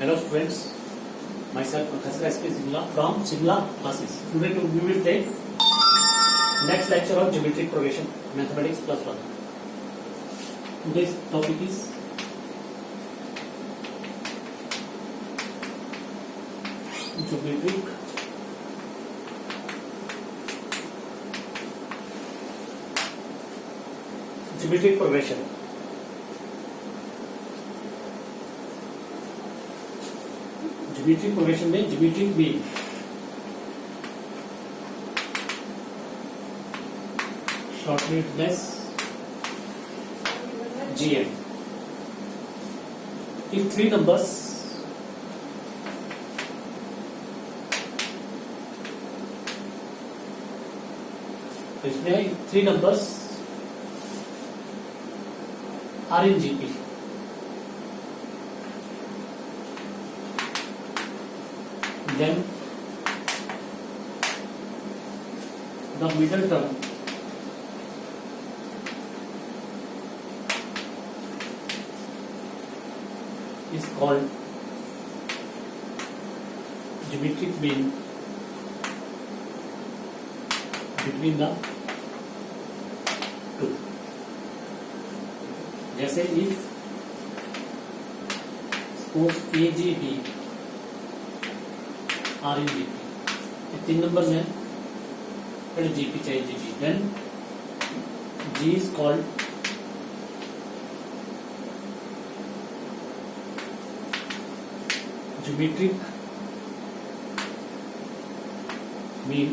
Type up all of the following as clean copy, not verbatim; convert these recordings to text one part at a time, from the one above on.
Hello students, myself Professor S.K. Singla from Singla classes. Today we will take next lecture of geometric progression, mathematics plus 1. Today's topic is geometric progression. Geometric progression में geometric mean shortness GM. If three numbers तो इसमें three numbers are in GP. Then the middle term is called geometric mean between the two. जैसे if suppose AGB are in GP, तीन नंबर हैं, फिर GP चाहिए GP, then G is called geometric mean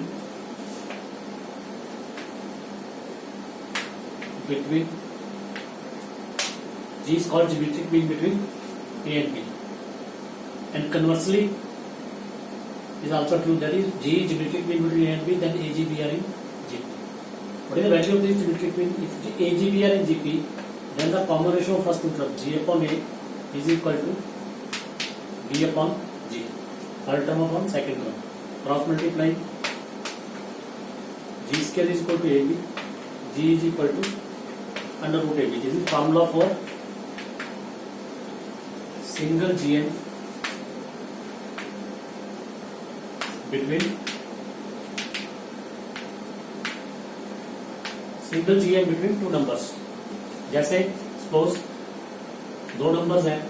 between G is called geometric mean between A and B, and conversely is also true, that is G geometric mean between A and B, then AGB are in GP. What is the value of this geometric mean? If AGB are in GP, then the common ratio of first two terms G upon A is equal to B upon G, third term upon second term, cross multiplying G square is equal to AB, G is equal to under root AB. This is formula for single GM between single GM between two numbers. जैसे suppose दो numbers हैं,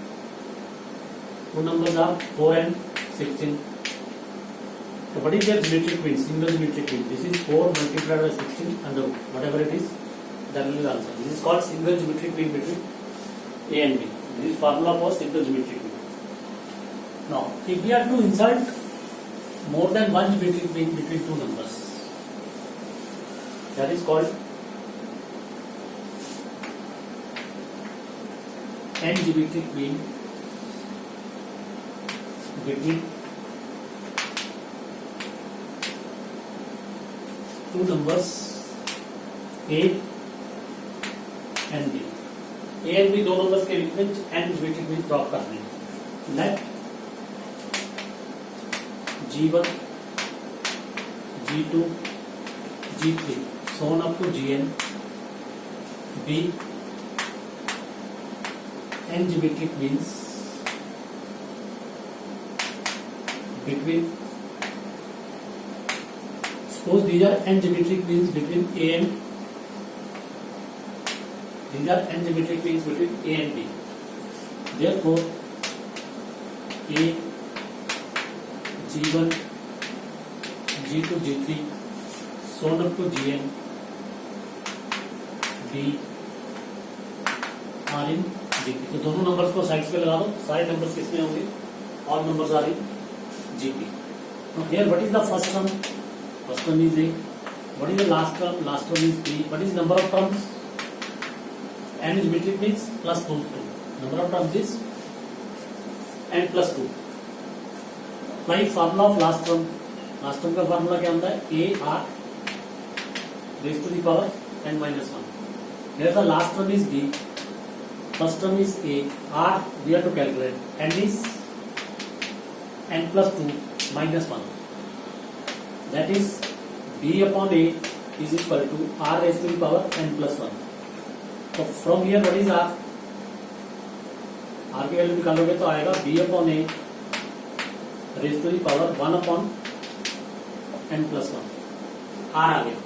two numbers are 4 and 16. So what is their geometric mean? Single geometric mean. This is 4 multiplied by 16 under root. Whatever it is, that will be the answer. This is called single geometric mean between A and B. This is formula for single geometric mean. Now, if we are to insert more than one geometric mean between two numbers, that is called n geometric mean between two numbers A and B. A and B दो numbers के बीच में n geometric mean drop करने हैं. Let G1, G2, G3, so on up to Gn, B, n geometric means between, suppose these are n geometric means between A and, these are n geometric means between A and B. Therefore, A, G1, G2, G3, so on up to Gn, B are in GP. तो दोनों numbers को sides पे लगा दो. सारे numbers किसमें होंगे? All numbers are in GP. Now here what is the first term? First term is A. What is the last term? Last term is B. What is number of terms? N is geometric means plus 2. Number of terms is n plus 2. By formula of last term का formula क्या होता है? A R raised to the power n minus 1. Here the last term is B, first term is A, R we have to calculate, n is n plus 2 minus 1. That is B upon A is equal to R raised to the power n plus 1. So from here what is R? R की value निकालोगे तो आएगा B upon A raise to the power 1 upon n plus 1 r आ गया.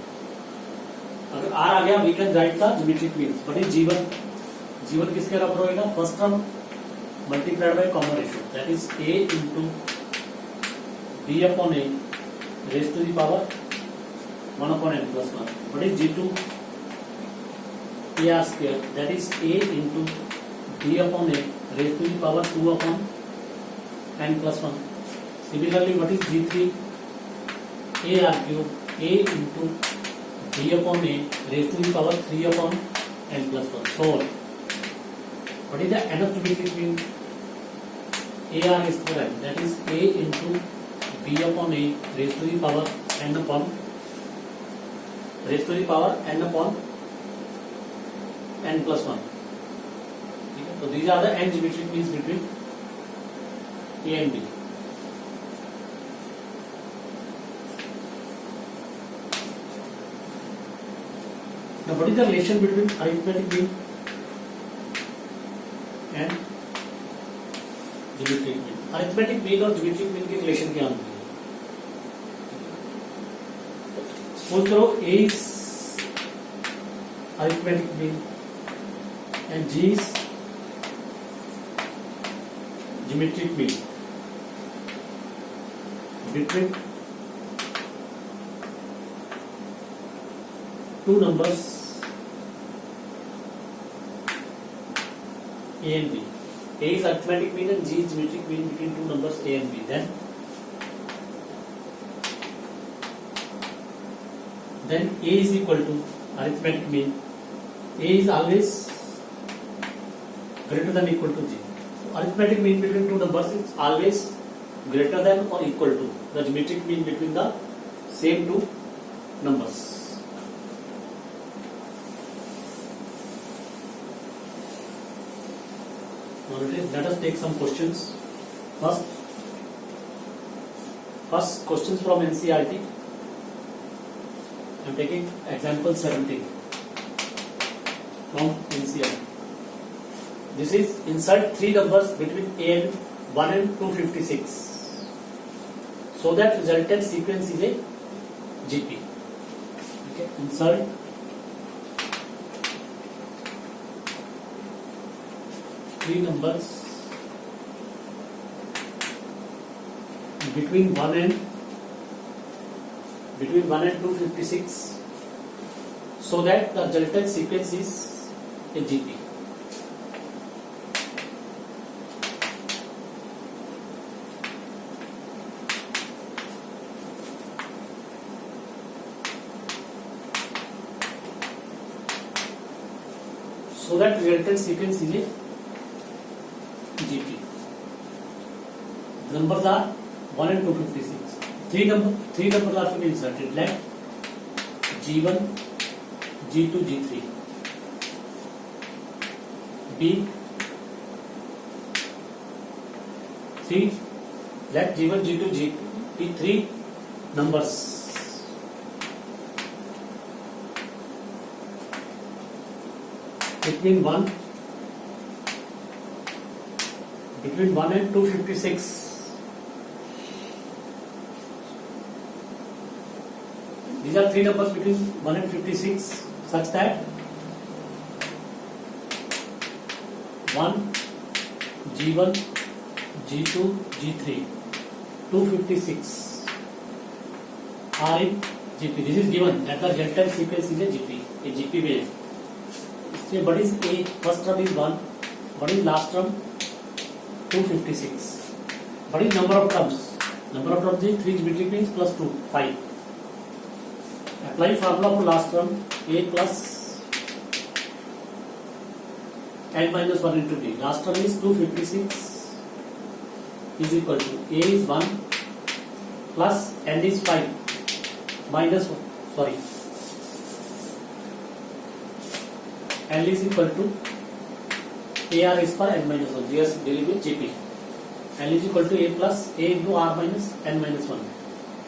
अगर r आ गया we can write the geometric means. But is G one किसके बराबर होएगा? First term multiplied by common ratio that is a into b upon a raise to the power 1 upon n plus 1. What is G2? A square. That is A into B upon A raised to the power 2 upon n plus 1. Similarly, what is G3? A r cube. A into B upon A raised to the power 3 upon n plus 1. So, what is the nth geometric mean? AR is correct. That is A into B upon A raised to the power n upon raised to the power n upon n plus 1. So these are the n geometric means between A and B. Now what is the relation between arithmetic mean and geometric mean? Arithmetic mean और geometric mean की relation क्या होती है? Suppose करो A is arithmetic mean and G is geometric mean between two numbers A and B. A is arithmetic mean and G is geometric mean between two numbers A and B. Then A is equal to arithmetic mean. A is always greater than equal to G. So arithmetic mean between two numbers is always greater than or equal to the geometric mean between the same two numbers. Now let us take some questions. First questions from NCERT. I am taking example 17 from NCERT. This is insert three numbers between A and 1 and 256. So that resultant sequence is a GP. Okay, insert three numbers between 1 and 256 so that the resultant sequence is a GP. So that resultant sequence is a GP. Numbers are 1 and 256. Three numbers are to be inserted like G1, G2, G3. B 3 let G1, G2, G3 be three numbers between 1 and 256. These are three numbers between 1 and 56 such that 1 G1 G2 G3 256 are in GP. This is given that the resultant sequence is a GP base. So what is A? First term is 1. What is last term? 256. What is number of terms? Number of terms is 3 geometric means plus 2 5. Apply formula for last term A plus n minus 1 into D. Last term is 256 is equal to A is 1 plus n is 5 minus 1. Sorry. L is equal to AR is for n minus 1. Yes, dealing with GP. L is equal to A plus A into R minus n minus 1.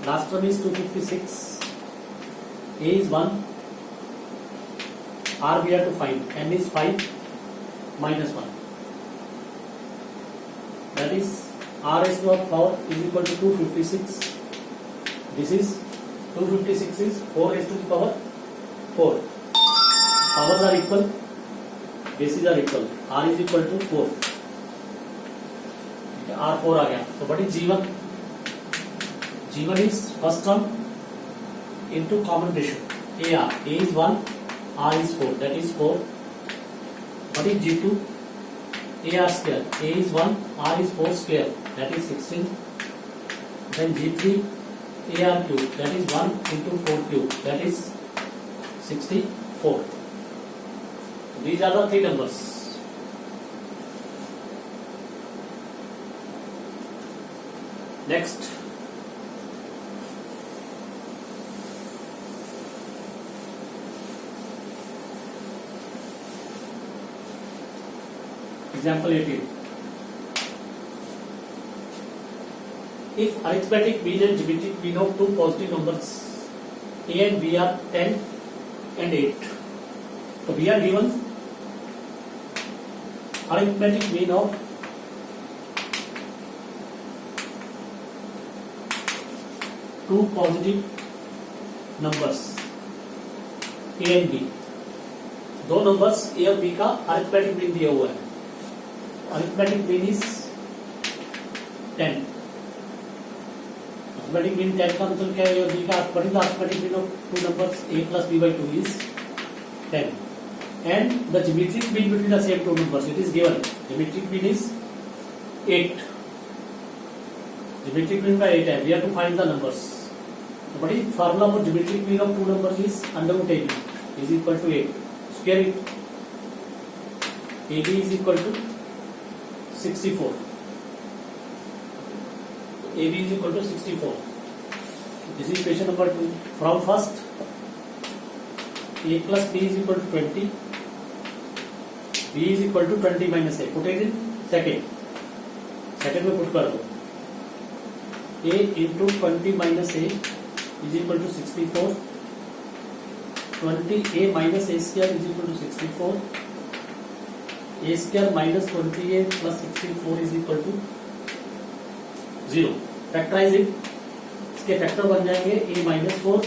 Last term is 256. A is 1. R we have to find. N is 5 minus 1. That is r raised to 4 is equal to 256. This is 256 is 4 raised to the power 4. Powers are equal, bases are equal. R is equal to 4. R 4 आ गया. So what is G1? G1 is first term into common ratio. AR. A is 1, R is 4. That is 4. What is G2? AR square. A is 1, R is 4 square. That is 16. Then G3, AR cube. That is 1 into 4 cube. That is 64. These are the three numbers. Next. Example 18. If arithmetic mean and geometric mean of two positive numbers A and B are 10 and 8. So we are given arithmetic mean of two positive numbers A and B. दो numbers A और B का arithmetic mean दिया हुआ है. Arithmetic mean is 10. Arithmetic mean 10 का मतलब क्या है? B का arithmetic mean of two numbers A plus B by 2 is 10. And the geometric mean between the same two numbers, it is given. Geometric mean is 8. Geometric mean by 8 है. We have to find the numbers. So what is formula for geometric mean of two numbers is under root AB is equal to 8. Square it. AB is equal to 64. AB is equal to 64. This is equation number 2. From first, A plus B is equal to 20. B is equal to 20 minus A. Put it in second. Second में put कर दो. A into 20 minus A is equal to 64. 20A minus A square is equal to 64. A square minus 20A plus 64 is equal to 0. Factorize it. इसके factor बन जाएंगे A minus 4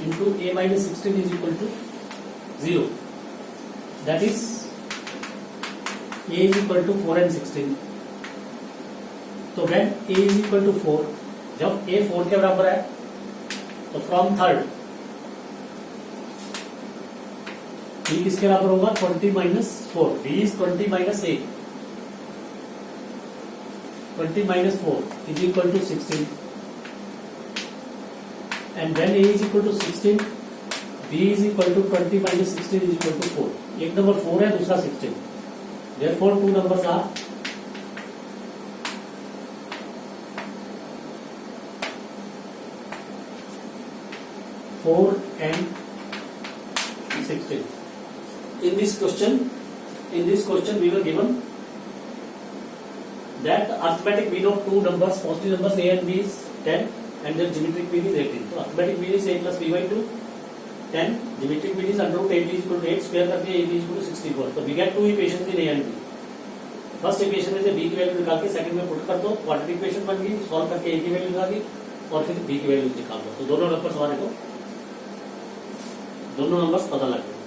into A minus 16 is equal to 0. That is A is equal to 4 and 16. तो when A is equal to 4, जब A 4 के बराबर है तो from third B किसके बराबर होगा? 20 minus 4. B is 20 minus A. 20 minus 4 is equal to 16. And when A is equal to 16, B is equal to 20 minus 16 is equal to 4. एक number 4 है, दूसरा 16. Therefore, two numbers are 4 and 16. In this question we were given that the arithmetic mean of two numbers, positive numbers A and B is 10 and their geometric mean is 18. So arithmetic mean is A plus B by 2, 10. Geometric mean is under root AB is equal to 8 square करके AB is equal to 64. So we get two equations in A and B. First equation में से B की value निकाल के second में put कर दो, quadratic equation बन गई, सॉल्व करके A की वैल्यू निकाल दी और फिर B की वैल्यू निकाल दो. तो दोनों नंबर्स हमारे को दोनों नंबर्स पता लग गए.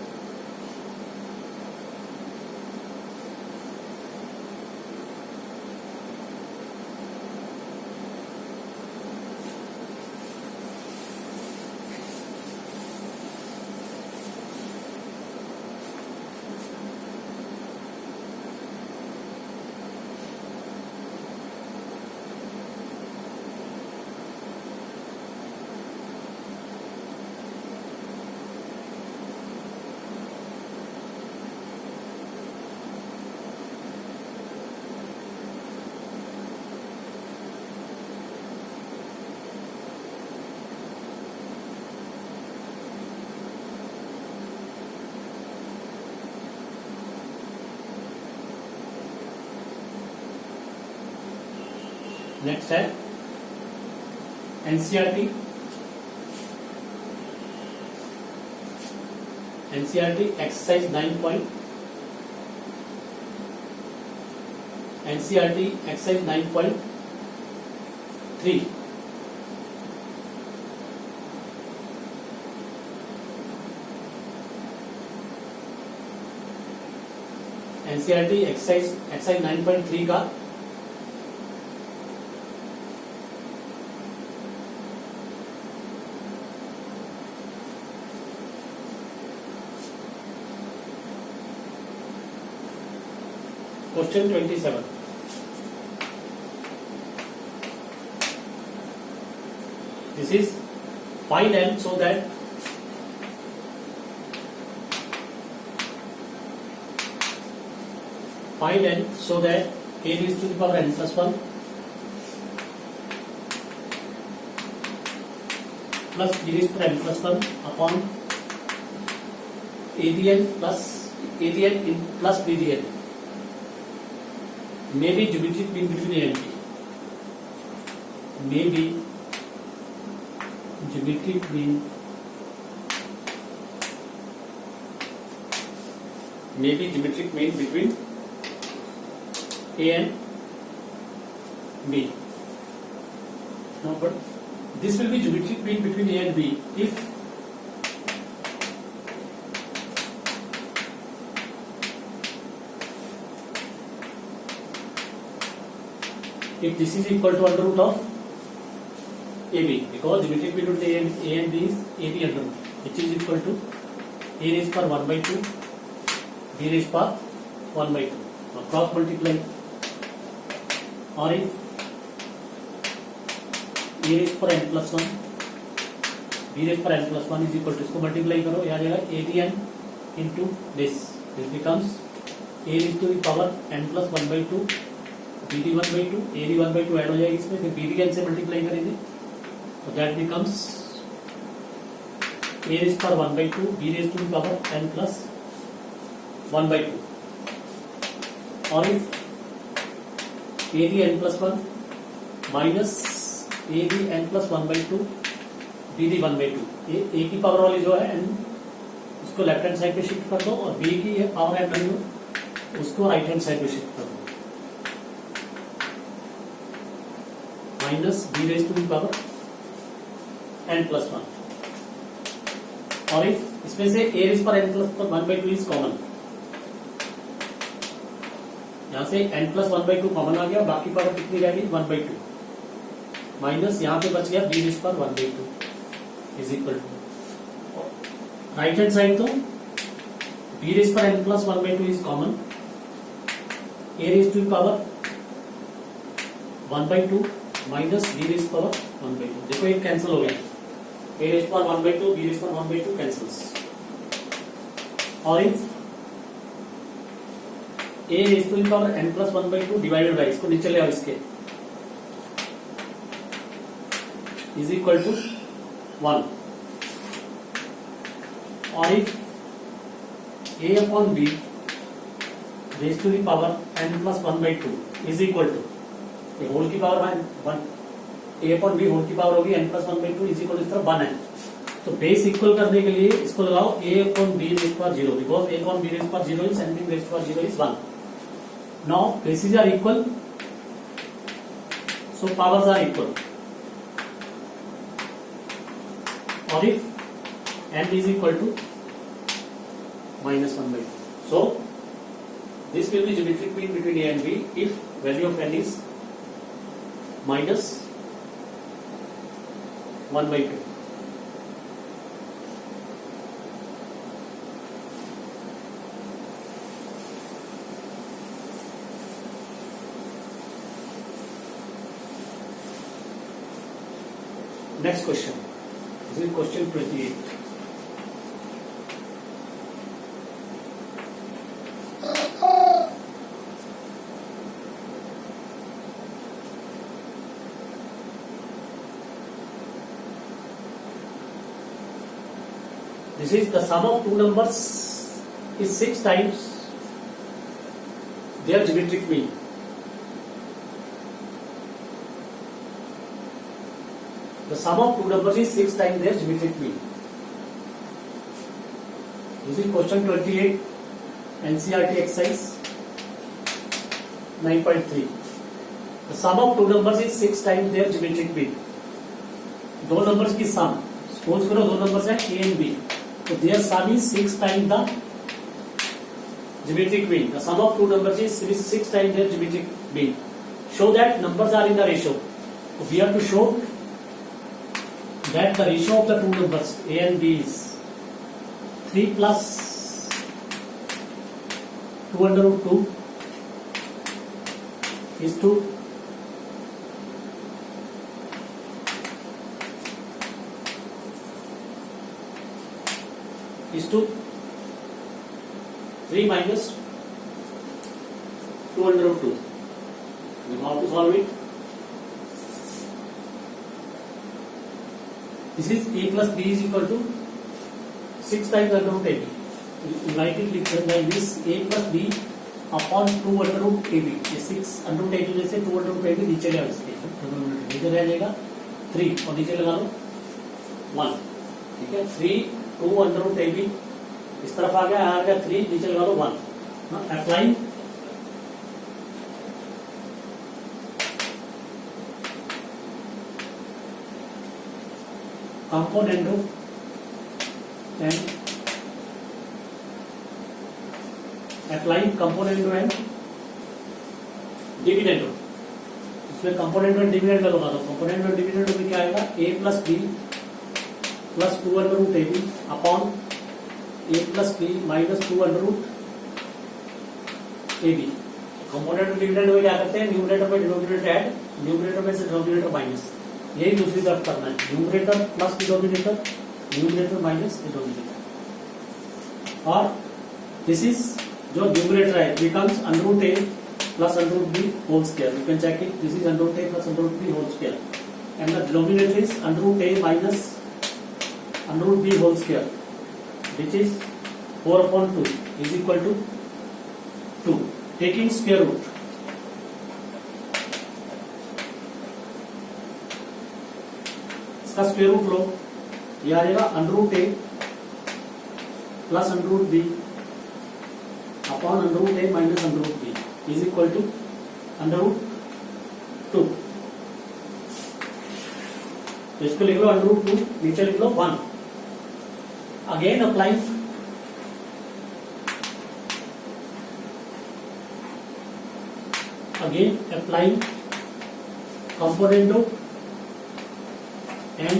नेक्स्ट है NCERT. NCERT exercise 9.1 NCERT exercise 9.3. NCERT exercise 9.3 का question 27. This is find n so that a raised to the power n plus 1 plus b raised to n plus 1 upon adn plus bdn may be geometric mean between a and b. May be geometric mean between a and b. Now, but this will be geometric mean between a and b if this is equal to under root of AB, because geometric mean between a and b is AB under root, which is equal to a raised power 1 by 2, b raised power 1 by 2. Now cross multiply, or if a raised power n plus 1, b raised power n plus 1 is equal to, इसको multiply करो, यहाँ जाएगा adn into this becomes a raised to the power n plus 1 by 2, bd 1 by 2, ad 1 by 2 add हो जाएगी इसमें, फिर bdn से multiply करेंगे, तो that becomes a raised power 1 by 2, b raised to the power n plus 1 by 2, or if ad n plus 1 minus ad n plus 1 by 2 bd 1 by 2, ये a की power वाली जो है n उसको left hand side पे shift कर दो, और b की पावर n वैल्यू उसको राइट हैंड साइड पे शिफ्ट कर दो, minus b raise to the power n plus 1, और इफ इसमें से a रेज पर n plus 1 by 2 is common, यहां से n plus 1 by 2 कॉमन आ गया, बाकी पावर कितनी रहेगी 1 by 2, माइनस यहां पे बच गया b रेज पर 1 by 2 is equal to right hand side, तो b रेज पर n plus 1 by 2 is common, a raise to the power 1 by 2 minus b raise power 1 by 2, देखो ये कैंसिल हो गया, a raise power 1 by 2 b raise power 1 by 2 cancels, और if a raise to the power n plus 1 by 2 divided by, इसको नीचे ले आओ, इसके इज इक्वल टू 1, और if a upon b raise to the power n plus 1 by 2 is equal to whole की power 1, a upon b whole की power होगी n plus 1 by 2 is equal to इस तरफ 1 है, तो बेस इक्वल करने के लिए इसको लगाओ a upon b raise power 0, because a upon b raise power 0 is and b raise power 0 is 1. Now bases are equal, so powers are equal, और if n is equal to minus 1 by 2, so this will be geometric mean between a and b if value of n is minus 1 by 2. Next question. This is question 28. This is the sum of two numbers is 6 times their geometric mean. The sum of two numbers is 6 times their geometric mean. This is question 28 NCERT exercise 9.3. The sum of two numbers is 6 times their geometric mean. दो numbers की sum, suppose करो दो numbers है A and B, तो their sum is 6 times the geometric mean. The sum of two numbers is 6 times their geometric mean. Show that numbers are in the ratio. So we have to show that the ratio of the two numbers a and b is 3 plus 2 under root 2 is to 3 minus 2 under root 2. Now how to solve it? This is a plus b is equal to 6 times under root ab. You write it like this: a plus b upon 2 under root ab. ये 6 under root ab में से 2 under root ab नीचे ले आओ, इसके इधर रह जाएगा 3 और नीचे लगा लो 1. ठीक है, 3 2 under root ab इस तरफ आ गया 3 नीचे लगा लो 1. Apply componendo and applying componendo and dividendo. इसमें componendo and dividend लगा दो. componendo and dividendo में क्या आएगा? a plus b plus 2 under root ab upon a plus b minus 2 under root ab. componendo and dividendo में क्या करते हैं? न्यूमरेटर में डिनोमिनेटर ऐड, न्यूमरेटर में से डिनोमिनेटर माइनस. यही दूसरी तरफ करना है, numerator plus denominator, numerator minus denominator. और दिस इज जो न्यूमरेटर है becomes under root A plus under root B whole square. You can check it. This is under root A plus under root B whole square and the denominator is under root A minus under root B whole square which is 4/2 is equal to 2. Taking square root, इसका square root लो, ये आ जाएगा under root A plus under root B upon under root A minus under root B is equal to under root 2. तो इसको लिख लो under root 2, नीचे लिख लो 1. Again apply कंपोनेंटो and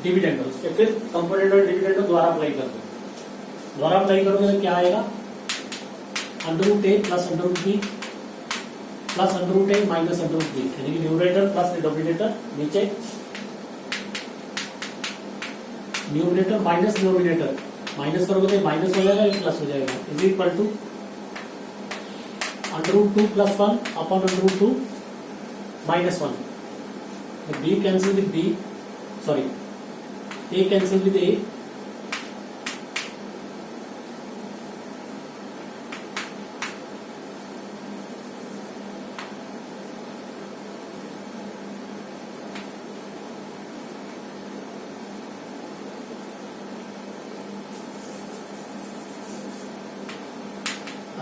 dividendo. फिर कंपोनेंटो और डिविडेंडो द्वारा अप्लाई कर दो. द्वारा अप्लाई करोगे तो क्या आएगा? अंडर रूट ए plus under root b plus under root ए माइनस अंडर रूट बी, यानी कि न्यूमरेटर प्लस डिनोमिनेटर, नीचे न्यूमरेटर माइनस डिनोमिनेटर, माइनस करोगे तो माइनस हो जाएगा, ये प्लस हो जाएगा, is equal to under root 2 plus 1 upon under root 2 minus 1. The b cancel with b, sorry, a cancel with a,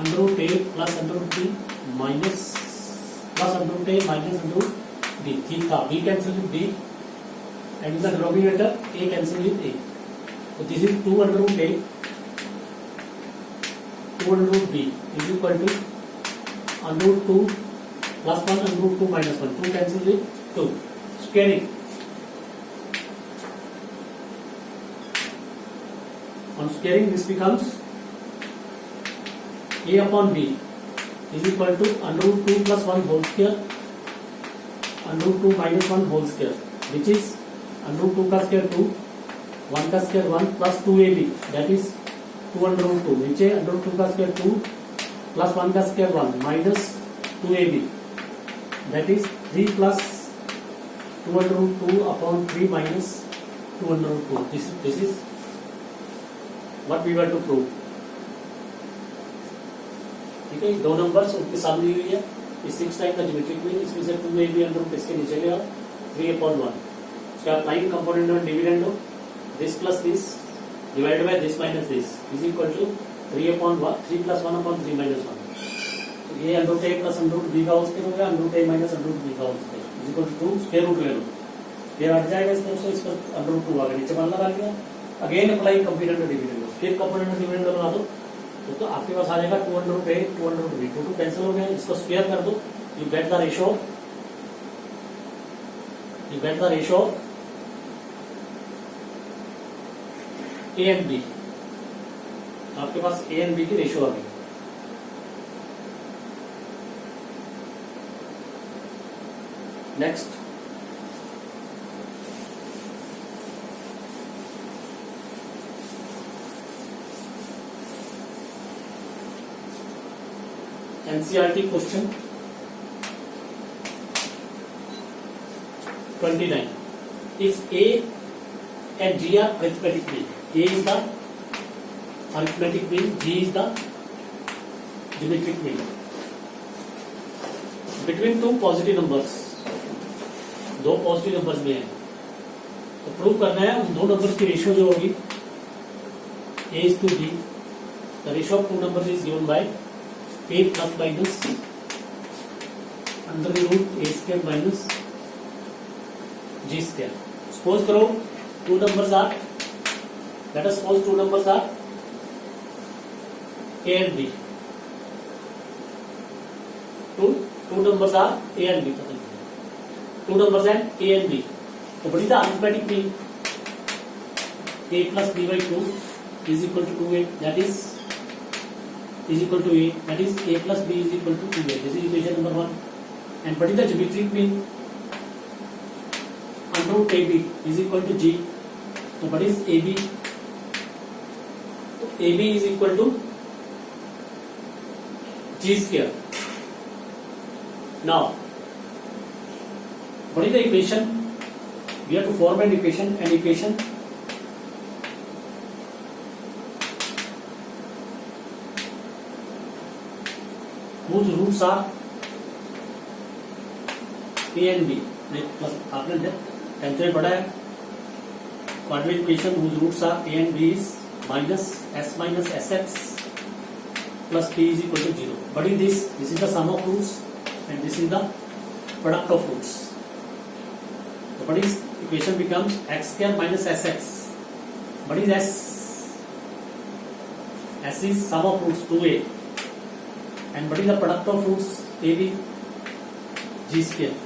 under root a plus under root b minus plus under root a minus under root b. Theta, b cancel with b and in the denominator a cancel with a. So this is 2 under root a 2 under root b is equal to under root 2 plus 1 under root 2 minus 1. 2 cancel with 2. Squaring. On squaring this becomes a upon b is equal to under root 2 plus 1 whole square under root 2 minus 1 whole square, which is under root 2 का square 2, 1 का square 1 plus 2ab, that is 2 under root 2. नीचे under root 2 का square 2 plus 1 का square 1 minus 2ab, that is 3 plus 2 under root 2 upon 3 minus 2 under root 2. This is what we were to prove. ठीक है, दो numbers उनके सामने दी हुई है. इस 6 टाइप का ज्योमेट्रिक मीन, इसमें से 2ab अंडर रूट इसके नीचे ले आओ 3/1. So applying component and dividend, this plus this divided by this minus this is equal to 3 plus 1 upon 3 minus 1, तो ये अंडर रूट ए प्लस अंडर रूट बी का होल स्क्वायर हो गया, अंडर रूट ए minus under root B का whole square is equal to 2 square root ले लो, square हट जाएगा इस तरफ से, इस पर अंडर रूट 2 आ गया, नीचे मान लगा लिया, अगेन अप्लाई कंप्लीमेंट डिविडेंड, फिर कंप्लीमेंट डिविडेंड बना दो, तो आपके पास आ जाएगा 2 under root A 2 under root B, 2 cancel हो गया, इसको स्क्वायर कर दो, you get the ratio of A and B, आपके पास ए एंड बी की रेशियो आ गई। Next NCERT question 29. If A and G are arithmetic mean, A is the arithmetic mean, G is the geometric mean. Between two positive numbers, दो positive numbers में है, तो prove करना है उन दो नंबर्स की रेशियो जो होगी A is to B, the ratio of two numbers is given by A plus minus under the root A square minus G square. Suppose करो two numbers are, let us suppose two numbers are A and B. Two numbers are A and B. Two numbers and A and B. So what is the arithmetic mean? A plus B by 2 is equal to 2A. That is equal to A. That is A plus B is equal to 2A. This is equation number 1. And what is the geometric mean? Under root AB is equal to G. So what is AB? So AB is equal to G square. Now, what is the equation? We have to form an equation. An equation whose roots are A and B. आपने tenth में पढ़ा है quadratic equation whose roots are A and B is minus sx plus p is equal to 0. What is this? This is the sum of roots and this is the product of roots. So what is equation becomes x square minus sx. What is s? S is sum of roots 2a. And what is the product of roots AB? G square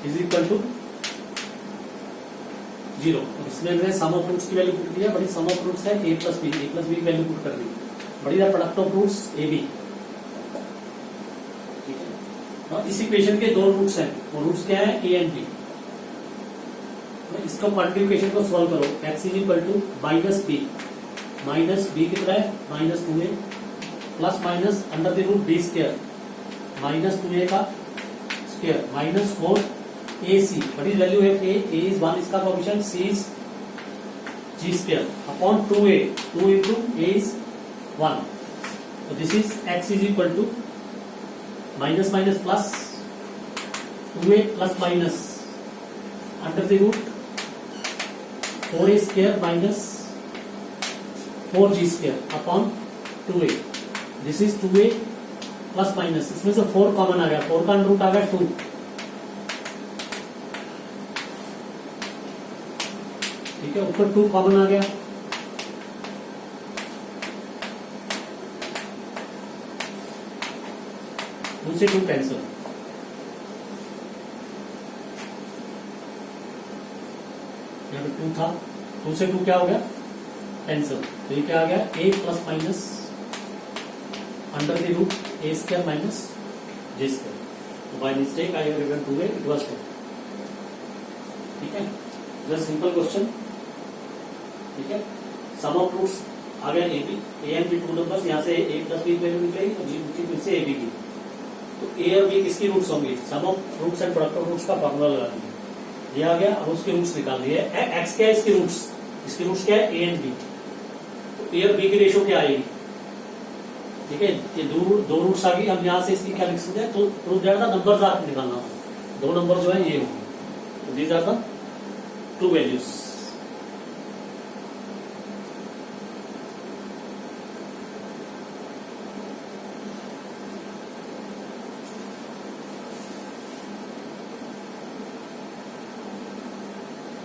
is equal to 0. और इसमें मैंने sum of roots की value put किया, बड़ी sum of roots है a plus B की value put कर दी, बड़ी the product of roots A B. ठीक है, और इस इक्वेशन के दो रूट्स हैं, वो रूट्स क्या है a एंड b। इसका क्वाड्रेटिक इक्वेशन को सॉल्व करो, x is equal to minus B कितना है minus 2a plus minus under the root b square minus 2a का square minus 4ac, what is value of a is 1, इसका coefficient c is g square upon 2a, 2 into a is 1, so this is x is equal to minus minus plus 2a plus minus under the root 4a square minus 4g square upon 2a, this is 2a plus minus, इसमें से 4 common आ गया, 4 का under root आ गया 2, ठीक है, ऊपर 2 common आ गया, टू से 2 कैंसिल, यहाँ पे 2 था, 2 से 2 क्या हो गया कैंसिल, तो ये क्या आ गया a plus minus under the root a square minus j square, तो by mistake I have written 2a, it was 2। ठीक है, जस्ट सिंपल क्वेश्चन। ठीक है, सम ऑफ रूट्स आ गया A and B, two numbers, यहाँ से a प्लस बी की वैल्यू निकलेगी और जी फिर से ए बी की, तो ए और बी किसकी रूट्स होंगी, sum of roots and product of roots का फॉर्मूला लगा दिया, ये आ गया, अब उसके रूट्स निकाल दिए, एक्स क्या है इसकी रूट्स क्या है ए एंड बी, तो ए और बी की रेशियो क्या आएगी। ठीक है, ये दो रूट्स आ गई, हम यहाँ से इसकी क्या लिख सकते हैं, तो prove that the numbers are निकालना, दो नंबर जो है ये होंगे, तो these are the two values.